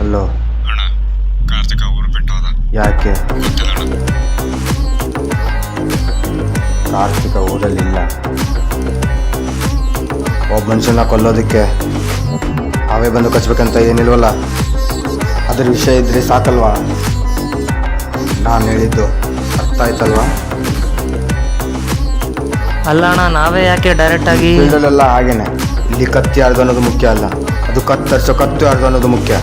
ಹಲೋ ಅಣ್ಣ, ಕಾರ್ತಿಕ ಊರು ಬಿಟ್ಟು ಹೋದ. ಯಾಕೆ? ಗೊತ್ತಿಲ್ಲ ಅಣ್ಣ. ಕಾರ್ತಿಕ ಊರಲ್ಲಿಲ್ಲ. ಒಬ್ಬ ಮನುಷ್ಯನ ಕೊಲ್ಲೋದಕ್ಕೆ ಅವೇ ಬಂದು ಕಚ್ಬೇಕಂತ ಏನಿಲ್ವಲ್ಲ. ಅದ್ರ ವಿಷಯ ಇದ್ರೆ ಸಾಕಲ್ವಾ? ನಾನು ಹೇಳಿದ್ದು ಅರ್ಥ ಆಯ್ತಲ್ವಾ? ಅಲ್ಲ ಅಣ್ಣ, ನಾವೇ ಯಾಕೆ ಡೈರೆಕ್ಟ್ ಆಗಿ ಫೀಲ್ಡಲ್ಲೆಲ್ಲ ಹಾಗೇನೆ. ಇಲ್ಲಿ ಕತ್ತಿ ಯಾರ್ದು ಅನ್ನೋದು ಮುಖ್ಯ ಅಲ್ಲ, ಅದು ಕತ್ತರಿಸೋ ಕತ್ತು ಯಾರ್ದು ಅನ್ನೋದು ಮುಖ್ಯ.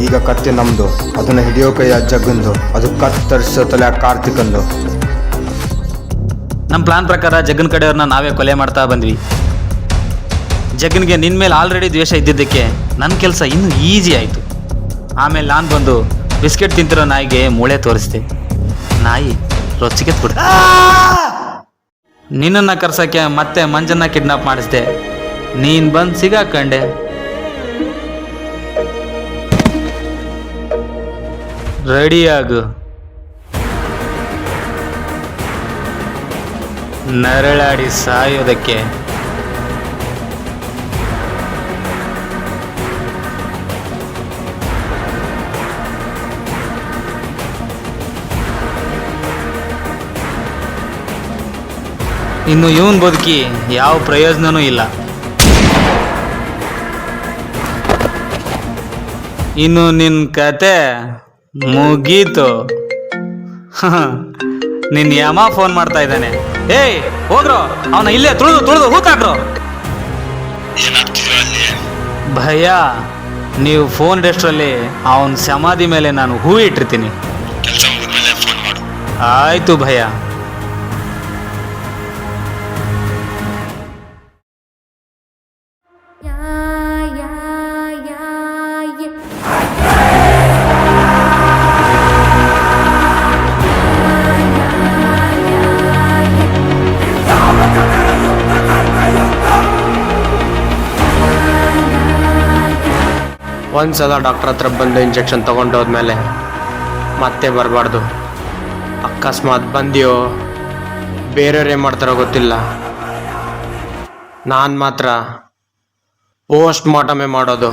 ಈಗ ಕತ್ತಿ ನಮ್ದು, ಅದನ್ನ ಹಿಡಿಯೋ ಕೈ ಆ ಜಗ್ಗಂದು, ಅದು ಕತ್ತರಿಸೋ ತಲೆ ಆ ಕಾರ್ತಿಕಂದು. ನಮ್ಮ ಪ್ಲಾನ್ ಪ್ರಕಾರ ಜಗ್ಗನ್ ಕಡೆಯವ್ರನ್ನ ನಾವೇ ಕೊಲೆ ಮಾಡ್ತಾ ಬಂದ್ವಿ. ಜಗ್ಗನ್ಗೆ ನಿನ್ನ ಮೇಲೆ ಆಲ್ರೆಡಿ ದ್ವೇಷ ಇದ್ದಿದ್ದಕ್ಕೆ ನನ್ನ ಕೆಲಸ ಇನ್ನೂ ಈಸಿ ಆಯಿತು. ಆಮೇಲೆ ನಾನು ಬಂದು ಬಿಸ್ಕೆಟ್ ತಿಂತಿರೋ ನಾಯಿಗೆ ಮೂಳೆ ತೋರಿಸ್ದೆ. ನಾಯಿ ರೊಚ್ಚಿಗೆತ್ಬಿಡ. ನಿನ್ನನ್ನು ಕರ್ಸೋಕ್ಕೆ ಮತ್ತೆ ಮಂಜನ್ನ ಕಿಡ್ನಾಪ್ ಮಾಡಿಸ್ದೆ. ನೀನು ಬಂದು ಸಿಗಾಕಂಡೆ. ರೆಡಿಯಾಗು. ನರಳಾಡಿ ಸಾಯೋದಕ್ಕೆ. ಇನ್ನು ಇವನ್ ಬದುಕಿ ಯಾವ ಪ್ರಯೋಜನನೂ ಇಲ್ಲ. ಇನ್ನು ನಿನ್ನ ಕತೆ ಮುಗೀತು. ನಿನ್ನ ಯಮ ಫೋನ್ ಮಾಡ್ತಾ ಇದ್ದಾನೆ. ಏಯ್ ಹೋಗ್ರೋ, ಅವನ ಇಲ್ಲೇ ತುಳಿದು ಹೂತಾಕ್ರೋ. ಏನಾಗ್ತಿದೆ ಅಲ್ಲಿ? ಭಯ, ನೀವು ಫೋನ್ ಇಡೋಷ್ಟರಲ್ಲಿ ಅವನ ಸಮಾಧಿ ಮೇಲೆ ನಾನು ಹೂ ಇಟ್ಟಿರ್ತೀನಿ. ಕೆಲಸ ಮುಗಿದ್ಮೇಲೆ ಫೋನ್ ಮಾಡು. ಆಯ್ತು ಭಯ. ಒಂದ್ಸಲ ಡಾಕ್ಟರ್ ಹತ್ರ ಬಂದು ಇಂಜೆಕ್ಷನ್ ತೊಗೊಂಡೋದ್ಮೇಲೆ ಮತ್ತೆ ಬರಬಾರ್ದು. ಅಕಸ್ಮಾತ್ ಬಂದಿಯೋ ಬೇರೆಯವ್ರು ಏನು ಮಾಡ್ತಾರೋ ಗೊತ್ತಿಲ್ಲ. ನಾನು ಮಾತ್ರ ಪೋಸ್ಟ್ ಮಾರ್ಟಮೇ ಮಾಡೋದು.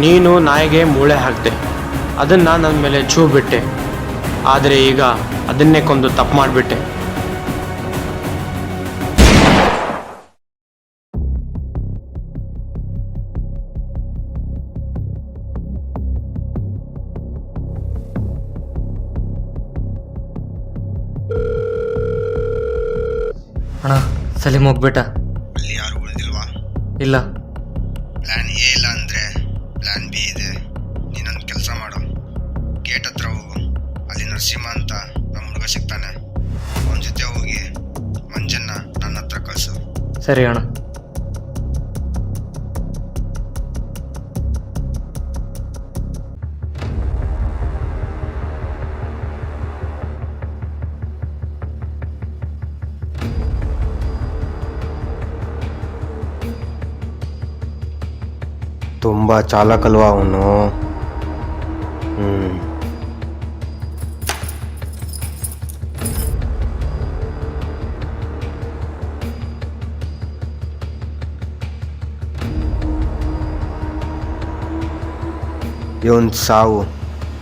ನೀನು ನಾಯಿಗೆ ಮೂಳೆ ಹಾಕಿದೆ, ಅದನ್ನು ನನ್ನ ಮೇಲೆ ಛೂ ಬಿಟ್ಟೆ. ಆದರೆ ಈಗ ಅದನ್ನೇ ಕೊಂದು ತಪ್ಪು ಮಾಡಿಬಿಟ್ಟೆ. ಅಣ್ಣ, ಸಲೀಮ್ ಹೋಗ್ಬಿಟ್ಟ. ಅಲ್ಲಿ ಯಾರು ಉಳಿದಿಲ್ವಾ? ಇಲ್ಲ. ಪ್ಲಾನ್ ಎ ಇಲ್ಲ ಅಂದರೆ ಪ್ಲಾನ್ ಬಿ ಇದೆ. ನೀನೊಂದು ಕೆಲಸ ಮಾಡು, ಗೇಟ್ ಹತ್ರ ಹೋಗು. ಅಲ್ಲಿ ನರಸಿಂಹ ಅಂತ ನಮ್ಮ ಹುಡುಗ ಸಿಗ್ತಾನೆ. ಅವನ ಜೊತೆ ಹೋಗಿ ಮಂಜನ್ನ ನನ್ನ ಹತ್ರ ಕಳಿಸು. ಸರಿ ಅಣ್ಣ. ತುಂಬ ಚಾಲಕಲ್ವಾ ಅವನು. ಇವನ್ ಸಾವು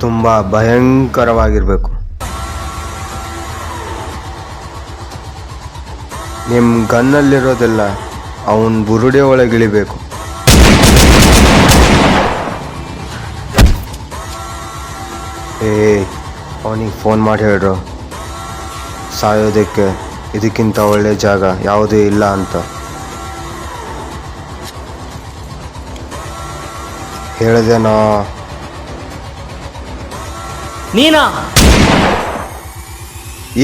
ತುಂಬ ಭಯಂಕರವಾಗಿರ್ಬೇಕು. ನಿಮ್ಮ ಗನ್ನಲ್ಲಿರೋದೆಲ್ಲ ಅವನ ಬುರುಡೆ ಒಳಗಿಳಿಬೇಕು. ಅವನಿಗೆ ಫೋನ್ ಮಾಡಿ ಹೇಳ್ರು, ಸಾಯೋದಕ್ಕೆ ಇದಕ್ಕಿಂತ ಒಳ್ಳೆ ಜಾಗ ಯಾವುದೂ ಇಲ್ಲ ಅಂತ. ಹೇಳಿದೆನೋ? ನೀನಾ?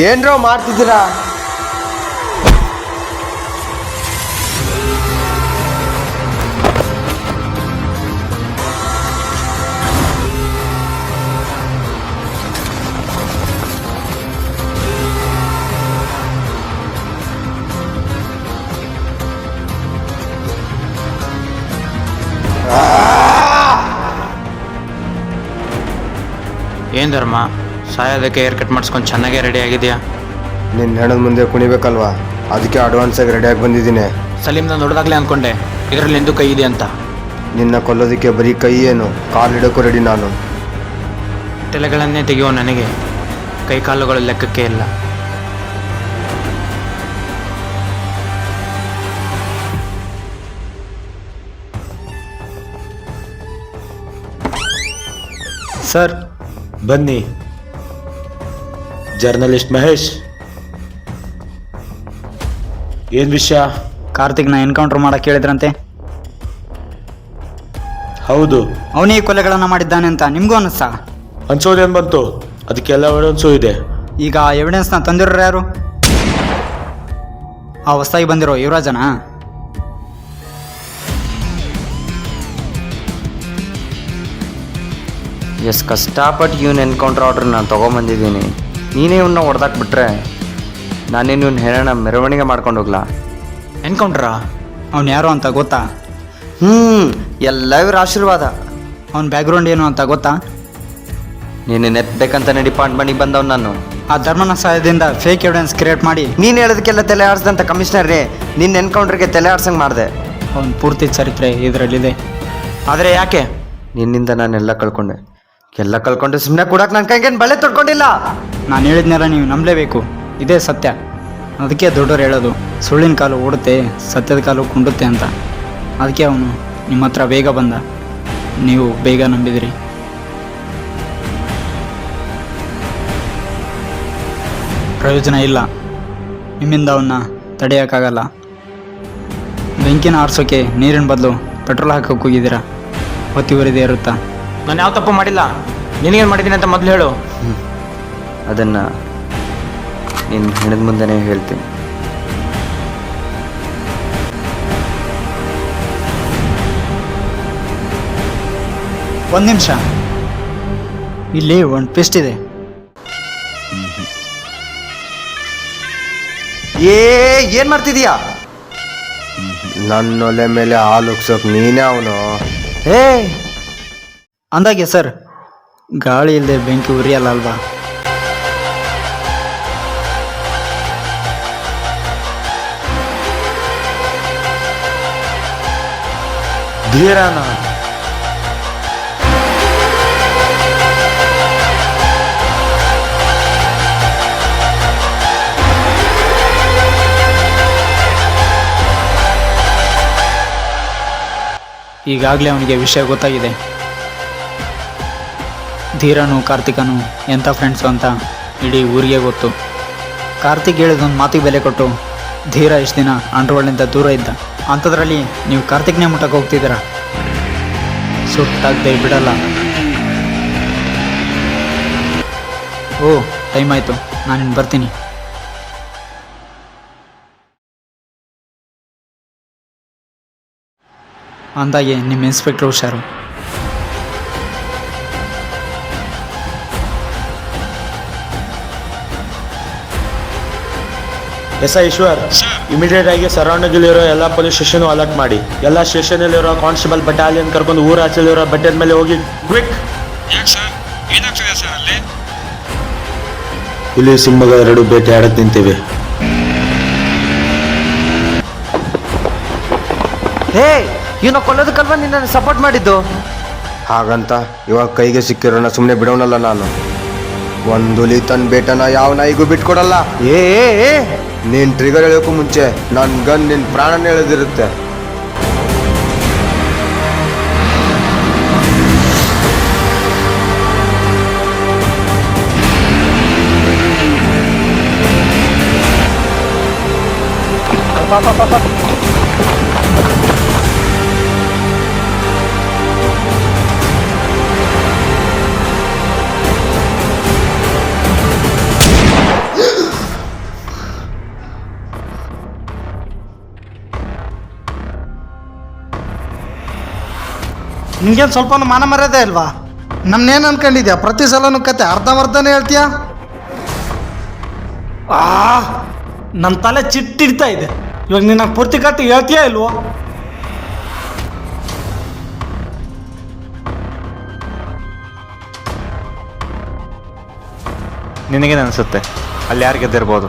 ಏನ್ರೋ ಮಾಡ್ತಿದ್ದೀರಾ? ಏನು ಧರ್ಮ, ಸಾಯೋದಕ್ಕೆ ಹೇರ್ ಕಟ್ ಮಾಡಿಸ್ಕೊಂಡು ಚೆನ್ನಾಗೇ ರೆಡಿ ಆಗಿದೆಯಾ? ನಿನ್ನ ಹೆಣದ ಮುಂದೆ ಕುಣಿಬೇಕಲ್ವಾ, ಅದಕ್ಕೆ ಅಡ್ವಾನ್ಸಾಗಿ ರೆಡಿಯಾಗಿ ಬಂದಿದ್ದೀನಿ. ಸಲೀಮ್ನ ನೋಡಿದಾಗಲೇ ಅಂದ್ಕೊಂಡೆ ಇದರಲ್ಲಿ ಎಂದು ಕೈ ಇದೆ ಅಂತ. ನಿನ್ನ ಕೊಲ್ಲೋದಕ್ಕೆ ಬರೀ ಕೈ ಏನು, ಕಾಲಿಡೋಕ್ಕೂ ರೆಡಿ ನಾನು. ತಲೆಗಳನ್ನೇ ತೆಗೆಯುವ ನನಗೆ ಕೈ ಕಾಲುಗಳ ಲೆಕ್ಕಕ್ಕೆ ಇಲ್ಲ. ಸರ್, ಬನ್ನಿ. ಜರ್ನಲಿಸ್ಟ್ ಮಹೇಶ್, ಏನ್ ವಿಷಯ? ಕಾರ್ತಿಕ್ನ ಎನ್ಕೌಂಟರ್ ಮಾಡಕ್ಕೆ ಹೇಳಿದ್ರಂತೆ. ಹೌದು, ಅವನೇ ಈ ಕೊಲೆಗಳನ್ನು ಮಾಡಿದ್ದಾನೆ ಅಂತ ನಿಮಗೂ ಅನ್ನಿಸ್ತಾ? ಅನ್ಸೋದೇನ್ ಬಂತು? ಅದಕ್ಕೆಲ್ಲ ಎವಿಡೆನ್ಸು ಇದೆ. ಈಗ ಎವಿಡೆನ್ಸ್ನ ತಂದಿರೋರು ಯಾರು? ಆ ಹೊಸದಾಗಿ ಬಂದಿರೋ ಯುವರಾಜನಾ? ಎಸ್, ಕಷ್ಟಪಟ್ಟು ಇವನ್ ಎನ್ಕೌಂಟರ್ ಆರ್ಡ್ರ್ ನಾನು ತೊಗೊಂಬಂದಿದ್ದೀನಿ. ನೀನೇ ಇವನ್ನ ಹೊಡೆದಾಕ್ಬಿಟ್ರೆ ನಾನೇನು ಇವನ್ ಹೇಳೋಣ ಮೆರವಣಿಗೆ ಮಾಡ್ಕೊಂಡು ಹೋಗ್ಲಾ? ಎನ್ಕೌಂಟ್ರಾ? ಅವ್ನು ಯಾರು ಅಂತ ಗೊತ್ತಾ? ಎಲ್ಲ ಇವ್ರ ಆಶೀರ್ವಾದ. ಅವ್ನ ಬ್ಯಾಕ್ಗ್ರೌಂಡ್ ಏನು ಅಂತ ಗೊತ್ತಾ? ನೀನು ನೆತ್ಬೇಕಂತಾನೆ ಡಿಪಾರ್ಟ್ಮೆಂಟಿಗೆ ಬಂದವ್ ನಾನು. ಆ ಧರ್ಮನ ಸಹಾಯದಿಂದ ಫೇಕ್ ಎವಿಡೆನ್ಸ್ ಕ್ರಿಯೇಟ್ ಮಾಡಿ ನೀನು ಹೇಳೋದಕ್ಕೆಲ್ಲ ತಲೆ ಆಡಿಸ್ದಂಥ ಕಮಿಷನರ್ ರೇ, ನಿನ್ನ ಎನ್ಕೌಂಟ್ರಿಗೆ ತಲೆ ಆಡ್ಸಂಗೆ ಮಾಡಿದೆ. ಅವನ ಪೂರ್ತಿ ಚರಿತ್ರೆ ಇದರಲ್ಲಿದೆ. ಆದರೆ ಯಾಕೆ? ನಿನ್ನಿಂದ ನಾನೆಲ್ಲ ಕಳ್ಕೊಂಡೆ. ಎಲ್ಲ ಕಳ್ಕೊಂಡು ಸುಮ್ಮನೆ ಕೂಡಕ್ಕೆ ನನ್ನ ಕೈಗೇನು ಬಳೆ ತೊಡ್ಕೊಂಡಿಲ್ಲ. ನಾನು ಹೇಳಿದ್ನೆಲ್ಲ ನೀವು ನಂಬಲೇಬೇಕು, ಇದೇ ಸತ್ಯ. ಅದಕ್ಕೆ ದೊಡ್ಡವ್ರು ಹೇಳೋದು, ಸುಳ್ಳಿನ ಕಾಲು ಓಡುತ್ತೆ, ಸತ್ಯದ ಕಾಲು ಕುಂಡುತ್ತೆ ಅಂತ. ಅದಕ್ಕೆ ಅವನು ನಿಮ್ಮ ಹತ್ರ ಬೇಗ ಬಂದ, ನೀವು ಬೇಗ ನಂಬಿದಿರಿ. ಪ್ರಯೋಜನ ಇಲ್ಲ, ನಿಮ್ಮಿಂದ ಅವನ್ನ ತಡೆಯೋಕ್ಕಾಗಲ್ಲ. ಬೆಂಕಿನ ಆರಿಸೋಕೆ ನೀರಿನ ಬದಲು ಪೆಟ್ರೋಲ್ ಹಾಕೋಕೆ ಹೋಗಿದ್ದೀರಾ, ಹೊತ್ತಿ ಉರಿದೇ ಇರುತ್ತಾ? ನಾನು ಯಾವ ತಪ್ಪು ಮಾಡಿಲ್ಲ, ನಿನಗೇನು ಮಾಡಿದ್ದೀನಿ ಅಂತ ಮೊದಲು ಹೇಳು. ಅದನ್ನು ನಿನ್ನ ಹೆಣದ ಮುಂದೆನೇ ಹೇಳ್ತೀನಿ. ಒಂದು ನಿಮಿಷ, ಇಲ್ಲಿ ಒಂದು ಟ್ವಿಸ್ಟ್ ಇದೆ. ಏನು ಮಾಡ್ತಿದೀಯಾ? ನನ್ನ ಒಲೆ ಮೇಲೆ ಹಾಲು ಉಗ್ಸೋಕೆ ನೀನೇ ಅವನು. ಅಂದಾಗೆ ಸರ್, ಗಾಳಿ ಇಲ್ಲದೆ ಬೆಂಕಿ ಉರಿಯಲ್ಲ ಅಲ್ವಾ? ಧೀರನ ಈಗಾಗಲೇ ಅವನಿಗೆ ವಿಷಯ ಗೊತ್ತಾಗಿದೆ. ಧೀರನು ಕಾರ್ತಿಕನು ಎಂಥ ಫ್ರೆಂಡ್ಸು ಅಂತ ಇಡೀ ಊರಿಗೆ ಗೊತ್ತು. ಕಾರ್ತಿಕ್ ಹೇಳಿದೊಂದು ಮಾತಿಗೆ ಬೆಲೆ ಕೊಟ್ಟು ಧೀರ ಇಷ್ಟು ದಿನ ಅಂಡರ್ವರ್ಲ್ಡ್ನಿಂದ ದೂರ ಇದ್ದ. ಅಂಥದ್ರಲ್ಲಿ ನೀವು ಕಾರ್ತಿಕ್ನೇ ಮುಟ್ಟಕ್ಕೆ ಹೋಗ್ತಿದ್ದೀರಾ? ಸುಟ್ಟಾಗದೆ ಬಿಡಲ್ಲ. ಓ, ಟೈಮ್ ಆಯಿತು, ನಾನಿನ್ನು ಬರ್ತೀನಿ. ಅಂದಾಗೆ ನಿಮ್ಮ ಇನ್ಸ್ಪೆಕ್ಟರ್ ಹುಷಾರು. ಎಸ್ ಐ ಈಶ್ವರ್, ಇಮಿಡಿಯೇಟ್ ಆಗಿ ಸರೌಂಡಿಂಗಲ್ಲಿರೋ ಎಲ್ಲ ಪೊಲೀಸ್ ಸ್ಟೇಷನ್ ಅಲರ್ಟ್ ಮಾಡಿ. ಎಲ್ಲ ಸ್ಟೇಷನಲ್ಲಿರೋ ಕಾನ್ಸ್ಟೇಬಲ್ ಬಟಾಲಿಯನ್ ಕರ್ಕೊಂಡು ಊರ ಆಚೆಲಿರೋ ಬಟ್ಟೆದ ಮೇಲೆ ಹೋಗಿ ಕ್ವಿಕ್. ಇಲ್ಲಿ ಸಿಂಹಗಳು ಎರಡು ಬೇಟೆ ಆಡಕ್ ನಿಂತಿವೆ. ಇವನು ಕೊಲ್ಲೋದಕ್ಕಲ್ವ ನಿನ್ನ ಸಪೋರ್ಟ್ ಮಾಡಿದ್ದು? ಹಾಗಂತ ಇವಾಗ ಕೈಗೆ ಸಿಕ್ಕಿರೋಣ ಸುಮ್ಮನೆ ಬಿಡೋನಲ್ಲ ನಾನು. ಒಂದುಲಿ ತನ್ನ ಬೇಟನ ಯಾವ ನಾಯಿಗೂ ಬಿಟ್ಕೊಡಲ್ಲ. ನೀನು ಟ್ರಿಗರ್ ಹೇಳೋಕ್ಕೂ ಮುಂಚೆ ನನ್ನ ಗನ್ ನಿನ್ನ ಪ್ರಾಣನ ಎಳೆದಿರುತ್ತೆ. ನಿನ್ಗೇನು ಸ್ವಲ್ಪ ಮಾನ ಮರ್ಯಾದೆ ಇಲ್ವಾ? ನಮ್ನೇನು ಅನ್ಕೊಂಡಿದ್ಯಾ? ಪ್ರತಿ ಸಲನೂ ಕತೆ ಅರ್ಧಂಬರ್ಧನೇ ಹೇಳ್ತೀಯಾ? ನನ್ನ ತಲೆ ಚಿಟ್ಟಿಡ್ತಾ ಇದೆ. ಇವಾಗ ನಿನ್ನ ಪೂರ್ತಿ ಕತೆ ಹೇಳ್ತೀಯಾ ಇಲ್ವೋ? ನಿನಗೇನು ಅನಿಸುತ್ತೆ ಅಲ್ಲಿ ಯಾರು ಗೆದ್ದಿರ್ಬೋದು?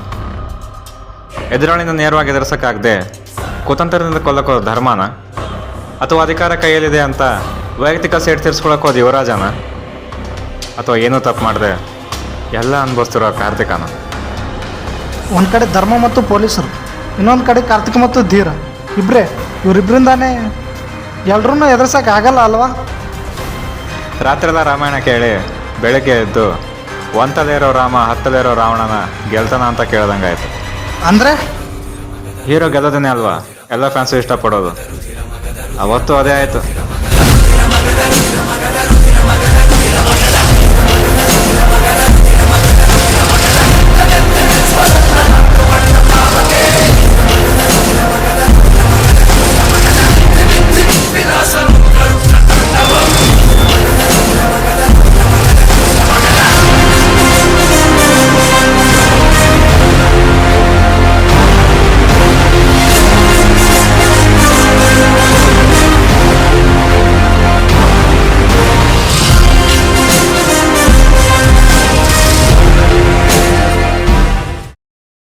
ಎದುರಾಳಿನ ನೇರವಾಗಿ ಎದುರಿಸೋಕ್ಕಾಗದೆ ಕುತಂತ್ರದಿಂದ ಕೊಲ್ಲಕ್ಕೋ ಧರ್ಮನ, ಅಥವಾ ಅಧಿಕಾರ ಕೈಯಲ್ಲಿದೆ ಅಂತ ವೈಯಕ್ತಿಕ ಸೇಟ್ ತೀರಿಸ್ಕೊಳಕ್ಕೋದು ಯುವರಾಜನ, ಅಥವಾ ಏನೂ ತಪ್ಪು ಮಾಡಿದೆ ಎಲ್ಲ ಅನುಭವಿಸ್ತಿರೋ ಕಾರ್ತಿಕನ? ಒಂದು ಕಡೆ ಧರ್ಮ ಮತ್ತು ಪೊಲೀಸರು, ಇನ್ನೊಂದು ಕಡೆ ಕಾರ್ತಿಕ್ ಮತ್ತು ಧೀರ, ಇವರಿಬ್ಬರಿಂದಾನೇ ಎಲ್ರೂ ಎದುರ್ಸೋಕೆ ಆಗಲ್ಲ ಅಲ್ವಾ? ರಾತ್ರಿಯೆಲ್ಲ ರಾಮಾಯಣ ಕೇಳಿ ಬೆಳಗ್ಗೆ ಎದ್ದು ಒಂತಲೇ ಇರೋ ರಾಮ ಹತ್ತಲೇ ಇರೋ ರಾವಣನ ಗೆಲ್ತಾನ ಅಂತ ಕೇಳ್ದಂಗಾಯ್ತು. ಅಂದರೆ ಹೀರೋ ಗೆಲ್ಲೋದನ್ನೇ ಅಲ್ವಾ ಎಲ್ಲ ಫ್ಯಾನ್ಸು ಇಷ್ಟಪಡೋದು. ಅವತ್ತು ಅದೇ ಆಯಿತು.